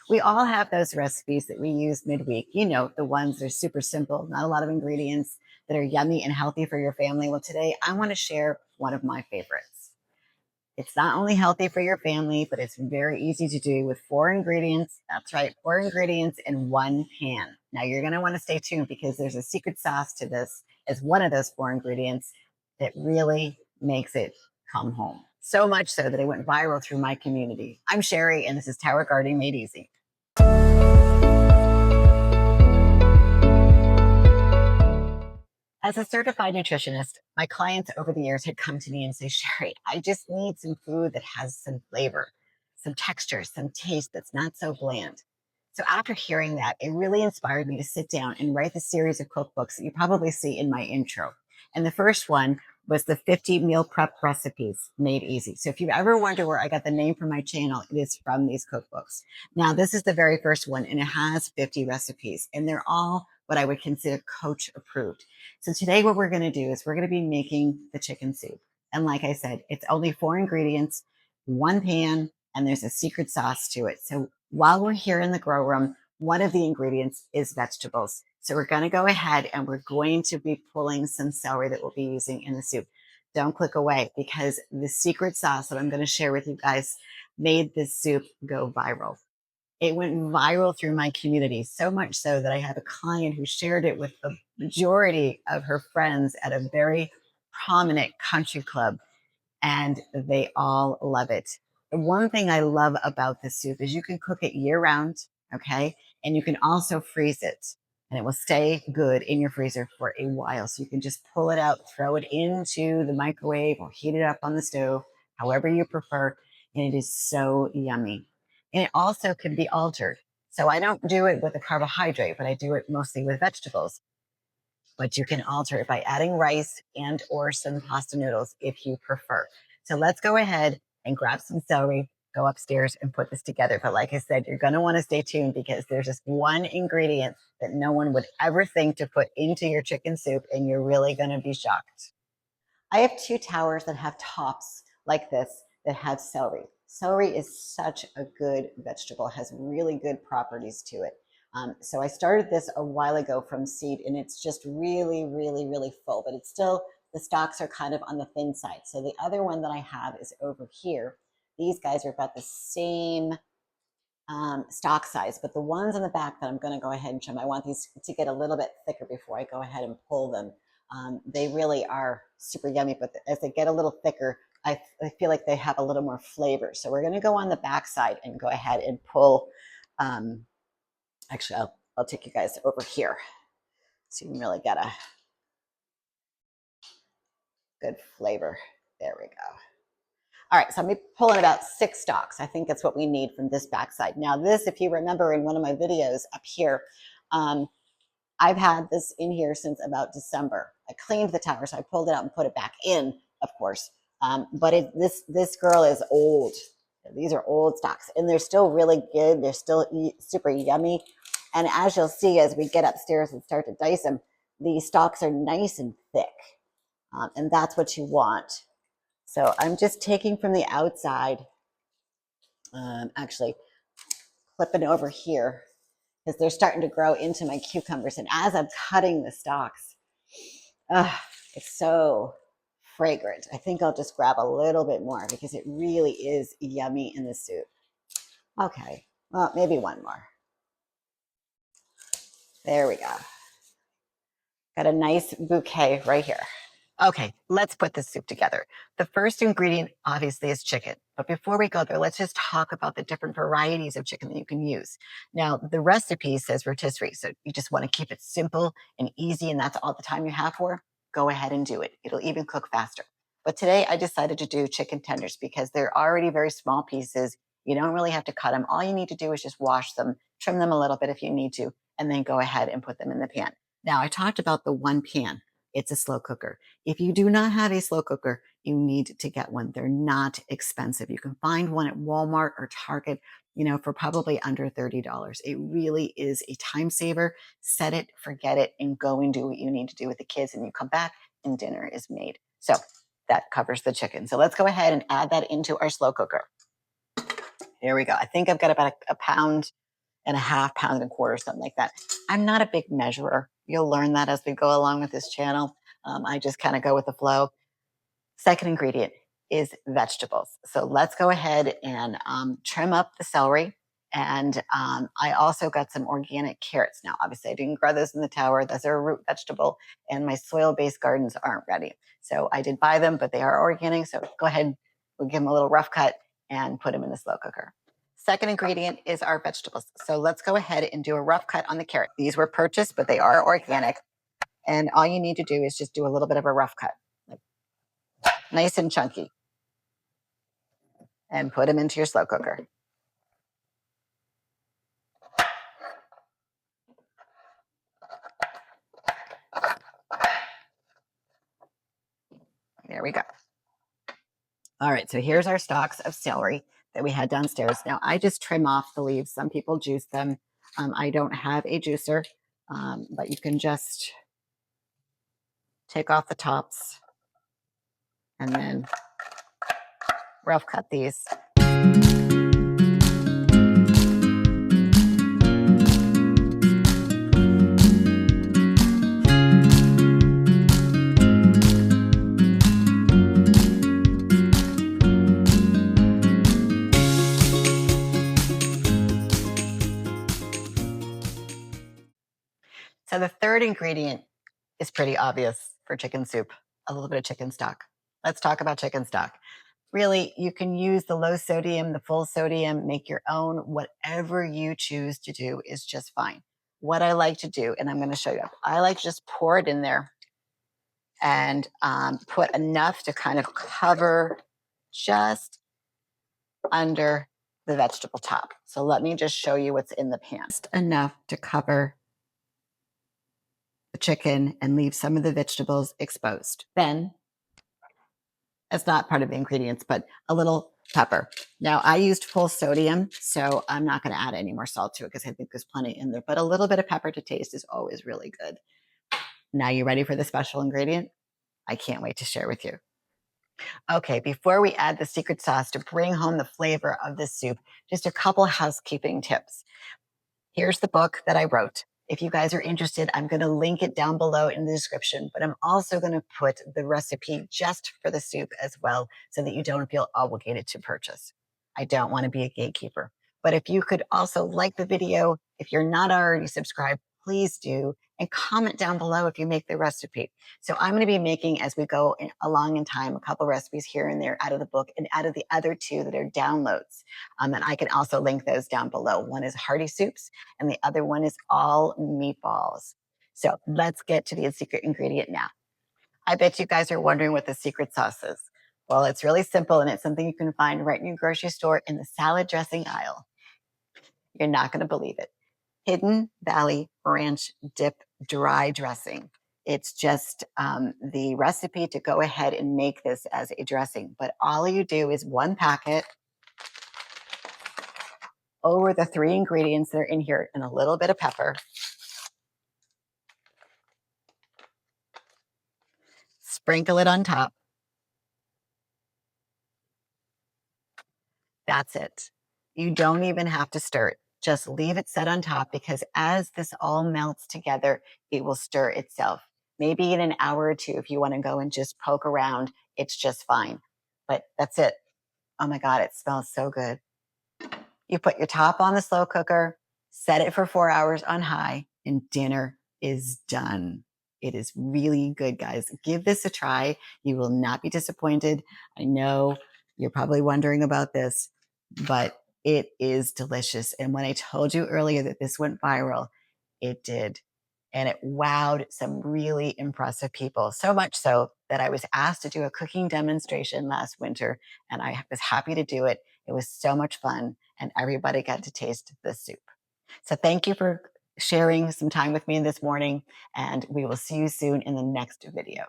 We all have those recipes that we use midweek. You know, the ones that are super simple, not a lot of ingredients, that are yummy and healthy for your family. Well, today I want to share one of my favorites. It's not only healthy for your family, but it's very easy to do with four ingredients. That's right, four ingredients in one pan. Now you're going to want to stay tuned because there's a secret sauce to this as one of those four ingredients that really makes it come home. So much so that it went viral through my community. I'm Sherry, and this is Tower Gardening Made Easy. As a certified nutritionist, my clients over the years had come to me and say, Sherry, I just need some food that has some flavor, some texture, some taste that's not so bland. So after hearing that, it really inspired me to sit down and write the series of cookbooks that you probably see in my intro. And the first one was the 50 meal prep recipes made easy. So if you ever wonder where I got the name for my channel, it is from these cookbooks. Now, this is the very first one, and it has 50 recipes, and they're all what I would consider coach approved. So today what we're going to do is we're going to be making the chicken soup. And like I said, it's only four ingredients, one pan, and there's a secret sauce to it. So while we're here in the grow room, one of the ingredients is vegetables. So we're going to go ahead and we're going to be pulling some celery that we'll be using in the soup. Don't click away because the secret sauce that I'm going to share with you guys made this soup go viral. It went viral through my community, so much so that I had a client who shared it with the majority of her friends at a very prominent country club, and they all love it. The one thing I love about this soup is you can cook it year round, okay? And you can also freeze it, and it will stay good in your freezer for a while. So you can just pull it out, throw it into the microwave, or heat it up on the stove, however you prefer, and it is so yummy. And it also can be altered. So I don't do it with a carbohydrate, but I do it mostly with vegetables. But you can alter it by adding rice and or some pasta noodles if you prefer. So let's go ahead and grab some celery, go upstairs and put this together. But like I said, you're going to want to stay tuned because there's just one ingredient that no one would ever think to put into your chicken soup, and you're really going to be shocked. I have two towers that have tops like this that have celery. Celery is such a good vegetable, has really good properties to it. So I started this a while ago from seed, and it's just really, really, really full, but it's still, the stalks are kind of on the thin side. So the other one that I have is over here. These guys are about the same stock size, but the ones on the back that I'm going to go ahead and trim, I want these to get a little bit thicker before I go ahead and pull them. They really are super yummy, but as they get a little thicker, I feel like they have a little more flavor. So we're going to go on the back side and go ahead and pull. Actually, I'll take you guys over here so you can really get a good flavor. There we go. All right, so I'm pulling about 6 stalks. I think that's what we need from this backside. Now this, if you remember in one of my videos up here, I've had this in here since about December. I cleaned the tower, so I pulled it out and put it back in, of course. But this girl is old. These are old stalks, and they're still really good. They're still super yummy. And as you'll see, as we get upstairs and start to dice them, these stalks are nice and thick. And that's what you want. So I'm just taking from the outside, actually flipping over here because they're starting to grow into my cucumbers. And as I'm cutting the stalks, it's so fragrant. I think I'll just grab a little bit more because it really is yummy in the soup. Okay, well, maybe one more. There we go. Got a nice bouquet right here. Okay, let's put this soup together. The first ingredient, obviously, is chicken. But before we go there, let's just talk about the different varieties of chicken that you can use. Now, the recipe says rotisserie, so you just want to keep it simple and easy, and that's all the time you have for. Go ahead and do it. It'll even cook faster. But today, I decided to do chicken tenders because they're already very small pieces. You don't really have to cut them. All you need to do is just wash them, trim them a little bit if you need to, and then go ahead and put them in the pan. Now, I talked about the one pan. It's a slow cooker. If you do not have a slow cooker, you need to get one. They're not expensive. You can find one at Walmart or Target, for probably under $30. It really is a time saver. Set it, forget it, and go and do what you need to do with the kids. And you come back and dinner is made. So that covers the chicken. So let's go ahead and add that into our slow cooker. Here we go. I think I've got about a pound and a half, pound and a quarter, something like that. I'm not a big measurer. You'll learn that as we go along with this channel. I just kind of go with the flow. Second ingredient is vegetables. So let's go ahead and trim up the celery. And I also got some organic carrots. Now, obviously, I didn't grow those in the tower. Those are a root vegetable, and my soil-based gardens aren't ready. So I did buy them, but they are organic. So go ahead, we'll give them a little rough cut and put them in the slow cooker. Second ingredient is our vegetables. So let's go ahead and do a rough cut on the carrot. These were purchased, but they are organic. And all you need to do is just do a little bit of a rough cut, like nice and chunky, and put them into your slow cooker. There we go. All right, so here's our stalks of celery that we had downstairs. Now, I just trim off the leaves. Some people juice them. I don't have a juicer, but you can just take off the tops and then rough cut these. So the third ingredient is pretty obvious for chicken soup, a little bit of chicken stock. Let's talk about chicken stock. Really, you can use the low sodium, the full sodium, make your own. Whatever you choose to do is just fine. What I like to do, and I'm going to show you, I like to just pour it in there and put enough to kind of cover just under the vegetable top. So let me just show you what's in the pan. Just enough to cover the chicken and leave some of the vegetables exposed. Then, it's not part of the ingredients, but a little pepper. Now, I used full sodium, so I'm not going to add any more salt to it because I think there's plenty in there. But a little bit of pepper to taste is always really good. Now, you ready for the special ingredient? I can't wait to share with you. Okay, before we add the secret sauce to bring home the flavor of this soup, just a couple housekeeping tips. Here's the book that I wrote. If you guys are interested, I'm going to link it down below in the description, but I'm also going to put the recipe just for the soup as well so that you don't feel obligated to purchase. I don't want to be a gatekeeper. But if you could also like the video, if you're not already subscribed, please do, and comment down below if you make the recipe. So I'm going to be making, as we go along in time, a couple recipes here and there out of the book and out of the other two that are downloads. And I can also link those down below. One is hearty soups and the other one is all meatballs. So let's get to the secret ingredient now. I bet you guys are wondering what the secret sauce is. Well, it's really simple, and it's something you can find right in your grocery store in the salad dressing aisle. You're not going to believe it. Hidden Valley Ranch Dip Dry Dressing. It's just the recipe to go ahead and make this as a dressing. But all you do is one packet over the 3 ingredients that are in here and a little bit of pepper. Sprinkle it on top. That's it. You don't even have to stir it. Just leave it set on top because as this all melts together, it will stir itself. Maybe in an hour or two, if you want to go and just poke around, it's just fine. But that's it. Oh my God, it smells so good. You put your top on the slow cooker, set it for 4 hours on high, and dinner is done. It is really good, guys. Give this a try. You will not be disappointed. I know you're probably wondering about this, but it is delicious. And when I told you earlier that this went viral, it did. And it wowed some really impressive people, so much so that I was asked to do a cooking demonstration last winter, and I was happy to do it. It was so much fun, and everybody got to taste the soup. So thank you for sharing some time with me this morning, and we will see you soon in the next video.